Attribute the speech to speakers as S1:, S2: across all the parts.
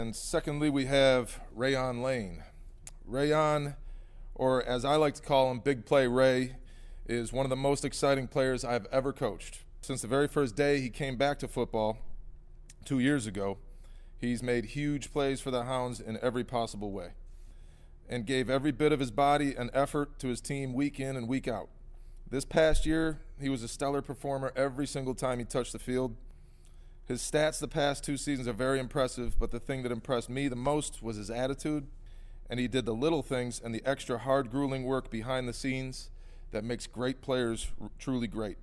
S1: And secondly, we have Rayuan Lane. Rayuan, or as I like to call him, Big Play Ray, is one of the most exciting players I've ever coached. Since the very first day he came back to football 2 years ago, he's made huge plays for the Hounds in every possible way and gave every bit of his body and effort to his team week in and week out. This past year, he was a stellar performer every single time he touched the field. His stats the past 2 seasons are very impressive, but the thing that impressed me the most was his attitude, and he did the little things and the extra hard, grueling work behind the scenes that makes great players truly great.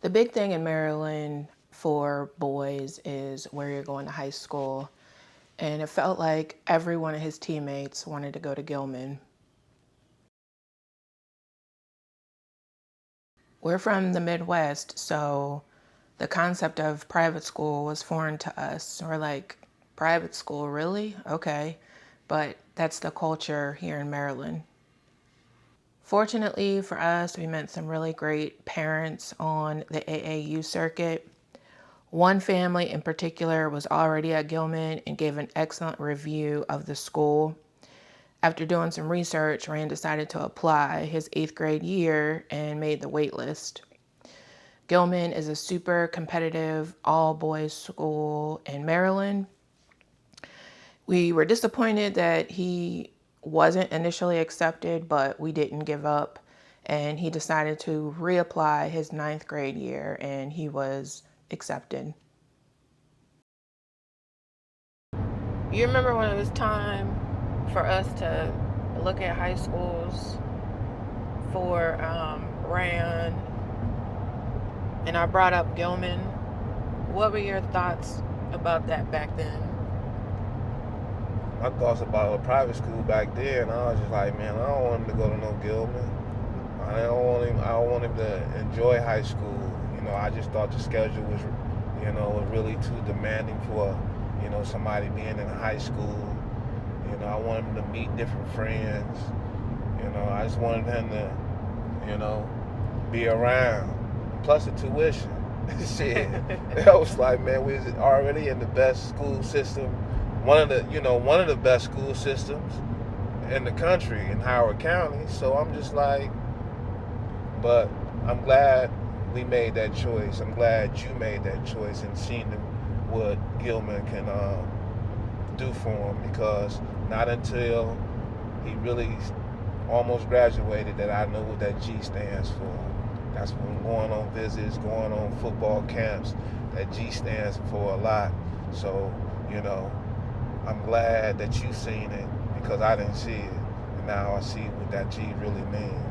S2: The big thing in Maryland for boys is where you're going to high school, and it felt like every one of his teammates wanted to go to Gilman. We're from the Midwest, so the concept of private school was foreign to us. We're like, private school, really? Okay. But that's the culture here in Maryland. Fortunately for us, we met some really great parents on the AAU circuit. One family in particular was already at Gilman and gave an excellent review of the school. After doing some research, Rand decided to apply his 8th grade year and made the wait list. Gilman is a super competitive all-boys school in Maryland. We were disappointed that he wasn't initially accepted, but we didn't give up, and he decided to reapply his 9th grade year, and he was accepted. You remember when it was time for us to look at high schools for Rand, and I brought up Gilman? What were your thoughts about that back then?
S3: My thoughts about a private school back then, I was just like, man, I don't want him to go to no Gilman. I don't want him to enjoy high school. I just thought the schedule was, was really too demanding for, somebody being in high school. I wanted him to meet different friends. I just wanted him to, be around. Plus the tuition. Shit. I was like, man, we was already in the best school system. One of the best school systems in the country in Howard County. So I'm just like, but I'm glad we made that choice. I'm glad you made that choice and seen what Gilman can do for him, because not until he really almost graduated that I know what that G stands for. That's when going on visits, going on football camps, that G stands for a lot. So, I'm glad that you seen it, because I didn't see it. And now I see what that G really means.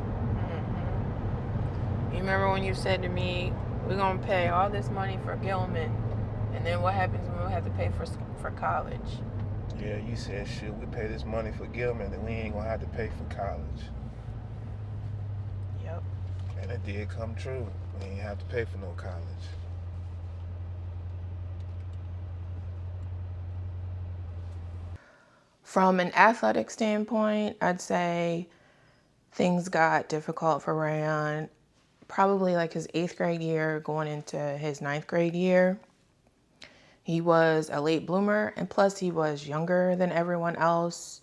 S2: You remember when you said to me, we're going to pay all this money for Gilman, and then what happens when we have to pay for college?
S3: Yeah, you said, shit, we pay this money for Gilman, then we ain't going to have to pay for college.
S2: Yep.
S3: And it did come true. We ain't have to pay for no college.
S2: From an athletic standpoint, I'd say things got difficult for Rayon probably like his 8th grade year going into his 9th grade year. He was a late bloomer, and plus he was younger than everyone else,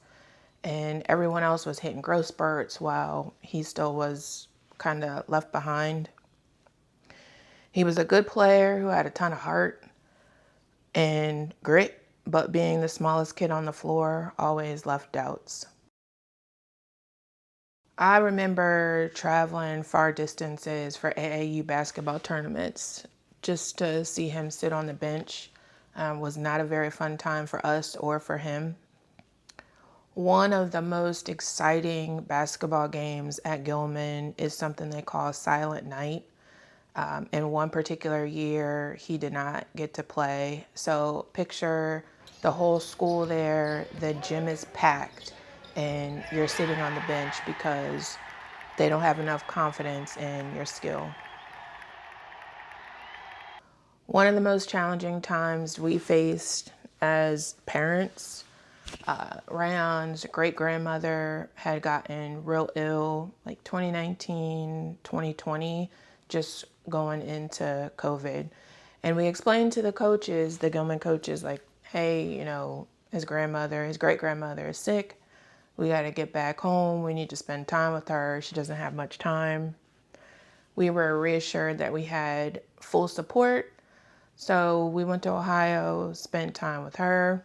S2: and everyone else was hitting growth spurts while he still was kind of left behind. He was a good player who had a ton of heart and grit, but being the smallest kid on the floor always left doubts. I remember traveling far distances for AAU basketball tournaments just to see him sit on the bench. Was not a very fun time for us or for him. One of the most exciting basketball games at Gilman is something they call Silent Night. In one particular year, he did not get to play. So picture the whole school there, the gym is packed, and you're sitting on the bench because they don't have enough confidence in your skill. One of the most challenging times we faced as parents, Rayon's great-grandmother had gotten real ill like 2019, 2020, just going into COVID. And we explained to the coaches, the Gilman coaches, like, hey, you know, his great-grandmother is sick. We got to get back home. We need to spend time with her. She doesn't have much time. We were reassured that we had full support. So we went to Ohio, spent time with her,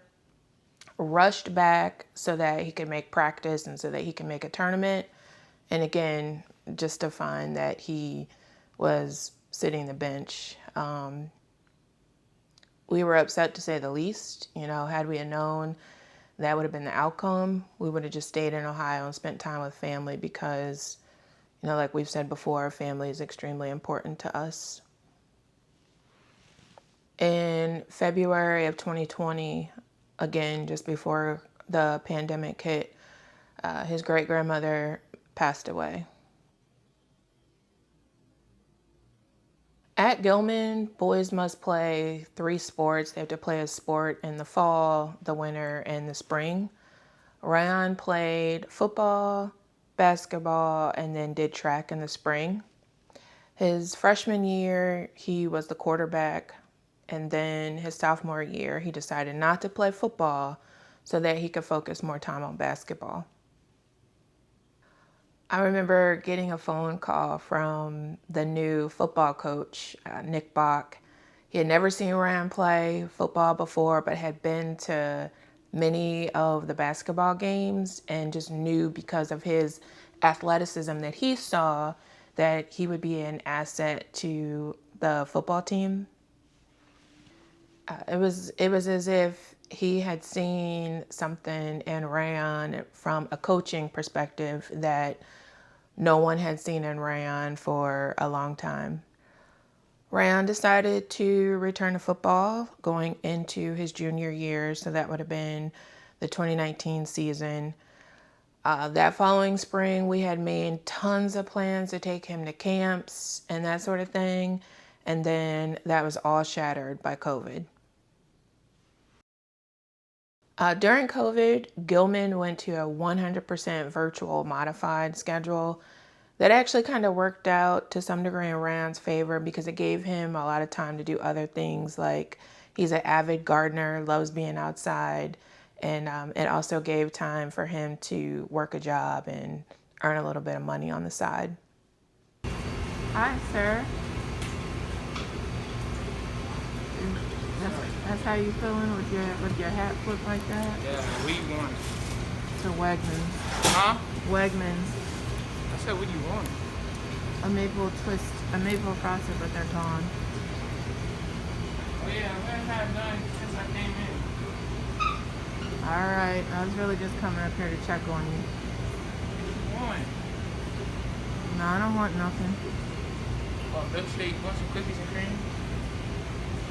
S2: rushed back so that he could make practice and so that he could make a tournament. And again, just to find that he was sitting the bench. We were upset, to say the least. You know, had we known that would have been the outcome, we would have just stayed in Ohio and spent time with family because, you know, like we've said before, family is extremely important to us. In February of 2020, again, just before the pandemic hit, his great-grandmother passed away. At Gilman, boys must play 3 sports. They have to play a sport in the fall, the winter, and the spring. Rayuan played football, basketball, and then did track in the spring. His freshman year, he was the quarterback. And then his sophomore year, he decided not to play football so that he could focus more time on basketball. I remember getting a phone call from the new football coach, Nick Bach. He had never seen Ryan play football before, but had been to many of the basketball games and just knew because of his athleticism that he saw that he would be an asset to the football team. It was as if he had seen something in Rayuan from a coaching perspective that no one had seen in Rayuan for a long time. Rayuan decided to return to football going into his junior year, so that would have been the 2019 season. That following spring, we had made tons of plans to take him to camps and that sort of thing, and then that was all shattered by COVID. During COVID, Gilman went to a 100% virtual modified schedule. That actually kind of worked out to some degree in Ryan's favor because it gave him a lot of time to do other things, like he's an avid gardener, loves being outside, and it also gave time for him to work a job and earn a little bit of money on the side. Hi, sir. That's how you feeling with your hat flipped like that?
S4: Yeah, what do you want?
S2: To Wegmans.
S4: Huh?
S2: Wegmans.
S4: I said, what do you want?
S2: A maple frosted, but they're gone.
S4: Oh yeah, I haven't had none since I came in.
S2: Alright, I was really just coming up here to check on you.
S4: What do you want?
S2: No, I don't want nothing.
S4: Oh, milkshake, want some cookies and cream?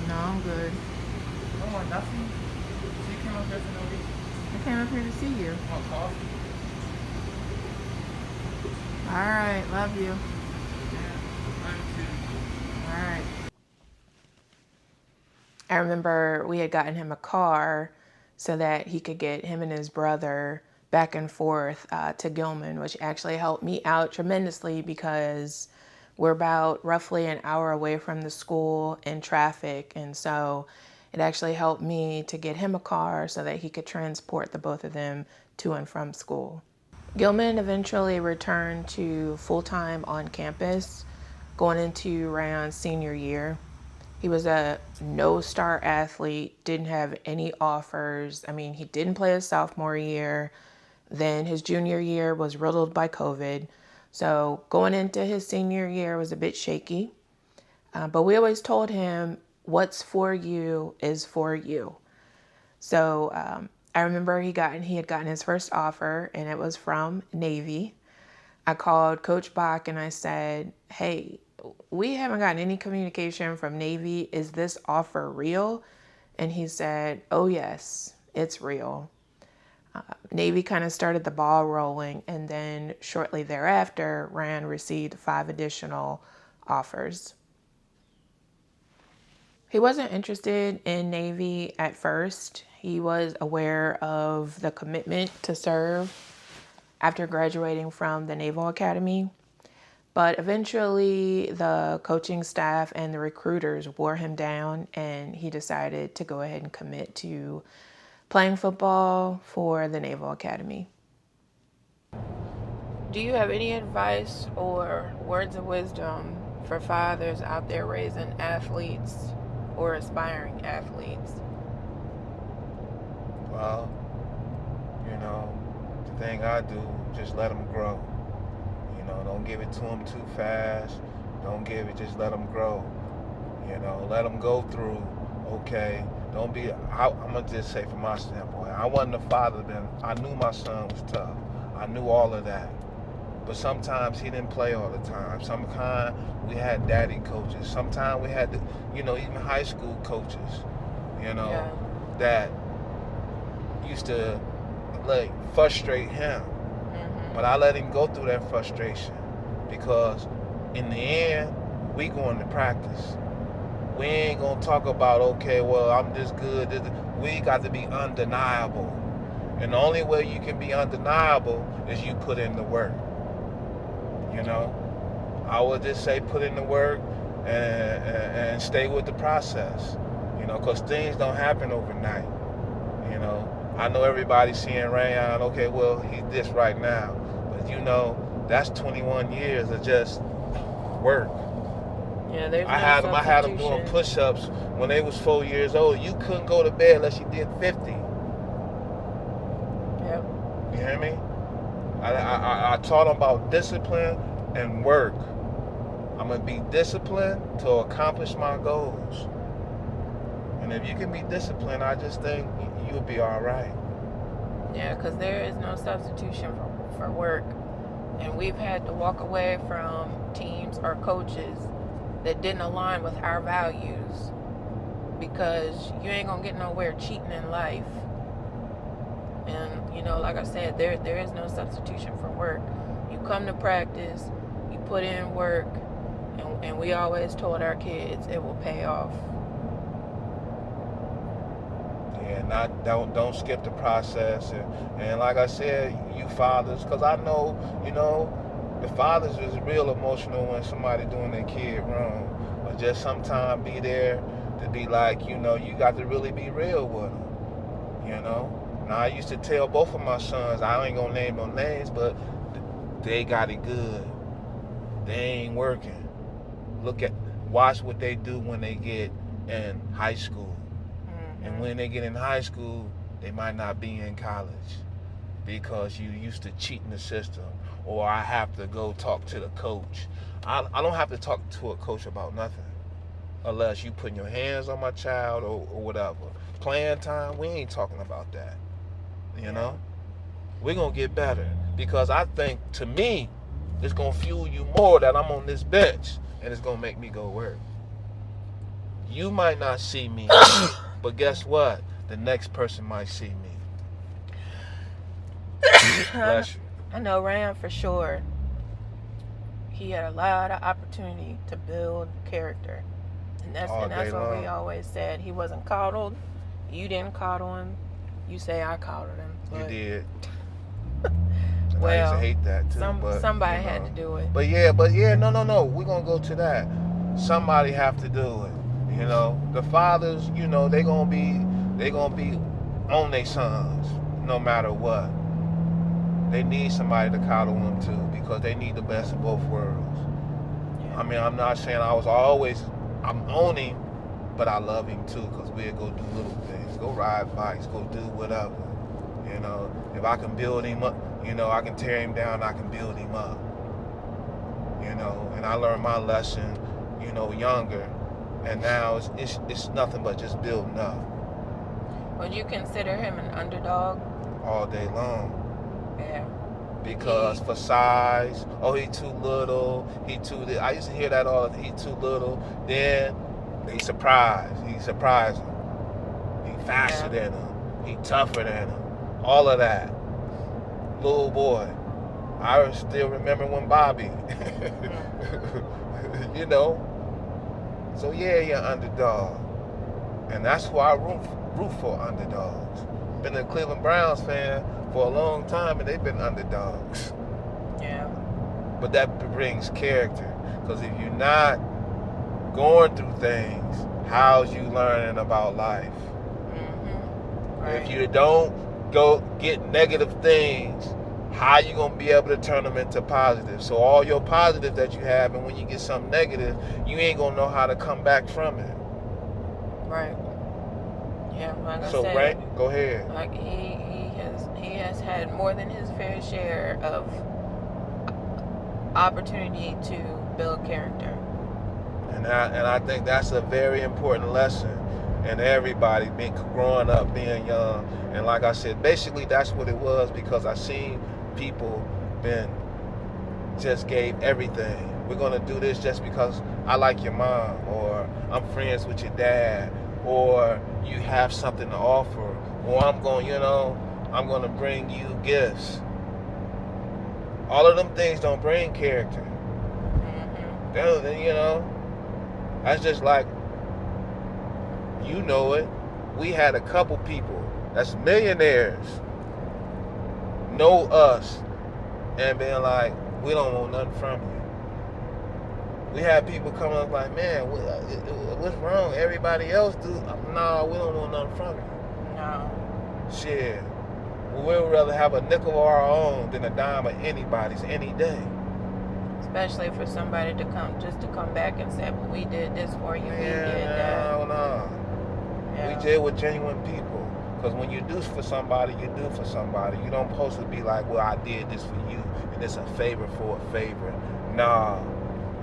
S2: No, I'm good.
S4: You don't want nothing? So you came up here for no reason?
S2: I came up here to see you.
S4: You want coffee?
S2: Alright, love you.
S4: Yeah, love you too.
S2: Alright. I remember we had gotten him a car so that he could get him and his brother back and forth to Gilman, which actually helped me out tremendously because we're about roughly an hour away from the school in traffic. And so it actually helped me to get him a car so that he could transport the both of them to and from school. Gilman eventually returned to full-time on campus going into Rayuan's senior year. He was a no-star athlete, didn't have any offers. I mean, he didn't play his sophomore year. Then his junior year was riddled by COVID. So going into his senior year was a bit shaky. But we always told him, what's for you is for you. So I remember he had gotten his first offer, and it was from Navy. I called Coach Bach and I said, hey, we haven't gotten any communication from Navy. Is this offer real? And he said, oh yes, it's real. Navy kind of started the ball rolling, and then shortly thereafter, Ryan received 5 additional offers. He wasn't interested in Navy at first. He was aware of the commitment to serve after graduating from the Naval Academy. But eventually, the coaching staff and the recruiters wore him down, and he decided to go ahead and commit to playing football for the Naval Academy. Do you have any advice or words of wisdom for fathers out there raising athletes or aspiring athletes?
S3: Well, the thing I do, just let them grow. Don't give it to them too fast. Just let them grow. Let them go through, okay. I'm going to just say from my standpoint, I wasn't a father then. I knew my son was tough. I knew all of that. But sometimes he didn't play all the time. Sometimes we had daddy coaches. Sometimes we had, even high school coaches, that used to, frustrate him. But I let him go through that frustration because in the end, we going to practice. We ain't going to talk about, okay, well, I'm this good. We got to be undeniable. And the only way you can be undeniable is you put in the work. I would just say put in the work and stay with the process, because things don't happen overnight. I know everybody's seeing Rayuan, okay, well, he's this right now. But that's 21 years of just work.
S2: Yeah, there's
S3: I had them doing push-ups when they was 4 years old. You couldn't go to bed unless you did 50.
S2: Yep.
S3: You hear me? I taught them about discipline and work. I'm going to be disciplined to accomplish my goals. And if you can be disciplined, I just think you'll be all right.
S2: Yeah, because there is no substitution for work. And we've had to walk away from teams or coaches that didn't align with our values, because you ain't going to get nowhere cheating in life. And, like I said, there is no substitution for work. You come to practice, you put in work, and we always told our kids it will pay off.
S3: Yeah, don't skip the process. And like I said, you fathers, because I know, the fathers is real emotional when somebody doing their kid wrong. But just sometimes be there to be like, you got to really be real with them, Now, I used to tell both of my sons, I ain't going to name no names, but they got it good. They ain't working. Watch what they do when they get in high school. Mm-hmm. And when they get in high school, they might not be in college because you used to cheating the system. Or I have to go talk to the coach. I don't have to talk to a coach about nothing unless you putting your hands on my child or whatever. Playing time, we ain't talking about that. We're going to get better because I think, to me, it's going to fuel you more that I'm on this bench and it's going to make me go work. You might not see me, but guess what? The next person might see me. Bless you.
S2: I know Rayuan for sure. He had a lot of opportunity to build character. And that's what we always said. He wasn't coddled. You didn't coddle him. You say I coddled him.
S3: You did.
S2: Well,
S3: I used to hate that too.
S2: Somebody had to do it.
S3: But no. We're gonna go to that. Somebody have to do it. The fathers, they gonna be on their sons no matter what. They need somebody to coddle them too because they need the best of both worlds. Yeah. I mean, I'm not saying I'm on him, but I love him too because we'll go do little things, go ride bikes, go do whatever. If I can build him up, I can tear him down, I can build him up. And I learned my lesson, younger, and now it's nothing but just building up.
S2: Would you consider him an underdog?
S3: All day long.
S2: Yeah.
S3: Because for size, he too little, I used to hear that all, he too little. Then he surprised him. He faster than him. He tougher than him. All of that. Little boy. I still remember when Bobby. So yeah, you're an underdog. And that's why I root for underdogs. Been a Cleveland Browns fan for a long time, and they've been underdogs.
S2: Yeah.
S3: but that brings character. Because if you're not going through things, how's you learning about life?
S2: Right.
S3: If you don't go get negative things, how you gonna be able to turn them into positive? So all your positive that you have, and when you get something negative, you ain't gonna know how to come back from it.
S2: Right. Yeah, like I
S3: So
S2: said,
S3: right, go ahead.
S2: like he has had more than his fair share of opportunity to build character.
S3: And I think that's a very important lesson in everybody growing up, being young. And like I said, basically that's what it was, because I seen people just gave everything. We're gonna do this just because I like your mom, or I'm friends with your dad, or you have something to offer, or I'm gonna bring you gifts. All of them things don't bring character. That's just like, you know it. We had a couple people that's millionaires know us and being like, we don't want nothing from you. We had people come up like, man, what's wrong? Everybody else do. No, we don't want nothing from you.
S2: No.
S3: Shit. We'd rather have a nickel of our own than a dime of anybody's any day.
S2: Especially for somebody to come back and say, well, we did this for you, we did that.
S3: No.
S2: Yeah.
S3: We deal with genuine people. Because when you do for somebody, you do for somebody. You don't supposed to be like, well, I did this for you, and it's a favor for a favor. Nah,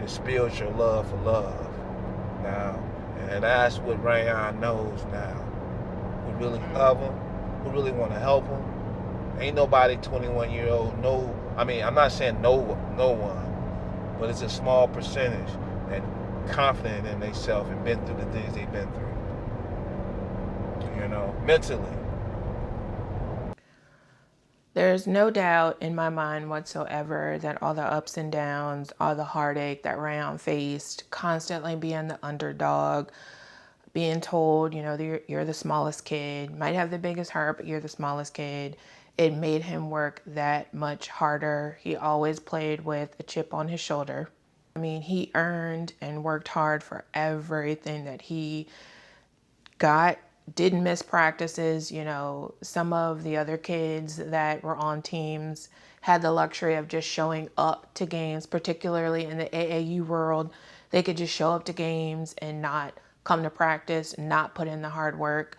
S3: it's spiritual love for love. Now, and that's what Rayuan knows now. Who really love him, who really want to help him. Ain't nobody 21-year-old, I'm not saying no one, but it's a small percentage that confident in themselves and been through the things they've been through. Mentally.
S2: There's no doubt in my mind whatsoever that all the ups and downs, all the heartache that Rayuan faced, constantly being the underdog, being told, you're the smallest kid, might have the biggest heart, but you're the smallest kid, it made him work that much harder. He always played with a chip on his shoulder. I mean, he earned and worked hard for everything that he got. Didn't miss practices. Some of the other kids that were on teams had the luxury of just showing up to games, particularly in the AAU world. They could just show up to games and not come to practice, not put in the hard work.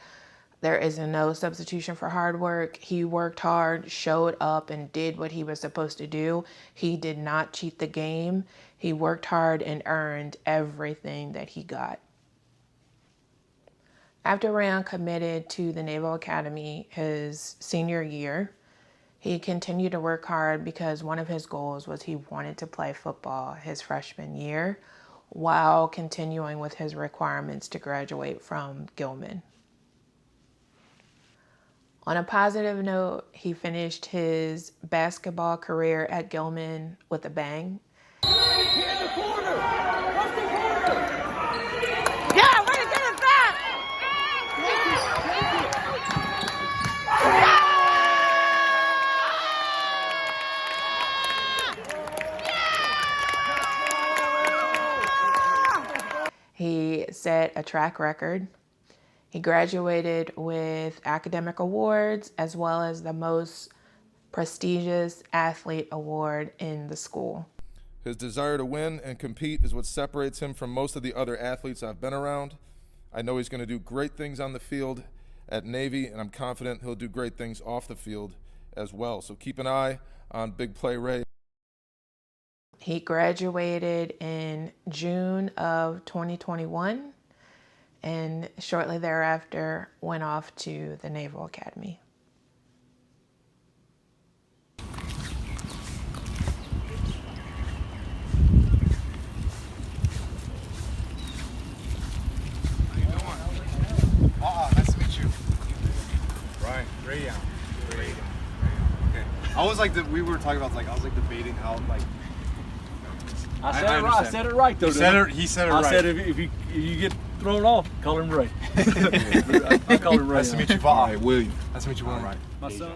S2: There is no substitution for hard work. He worked hard, showed up, and did what he was supposed to do. He did not cheat the game. He worked hard and earned everything that he got. After Rayuan committed to the Naval Academy his senior year, he continued to work hard because one of his goals was he wanted to play football his freshman year while continuing with his requirements to graduate from Gilman. On a positive note, he finished his basketball career at Gilman with a bang. He set a track record. He graduated with academic awards as well as the most prestigious athlete award in the school.
S1: His desire to win and compete is what separates him from most of the other athletes I've been around. I know he's going to do great things on the field at Navy, and I'm confident he'll do great things off the field as well. So keep an eye on Big Play Ray.
S2: He graduated in June of 2021 and shortly thereafter went off to the Naval Academy.
S5: Nice to meet you. Right, Rayuan. Okay. I was like, we were talking about, I was debating how,
S6: I said it right though.
S5: He said it right.
S6: I said if you get thrown off, call him Ray. I call him Ray.
S5: Nice to meet you, Bob. All right, William. Nice to meet you, William.
S6: All right. My son.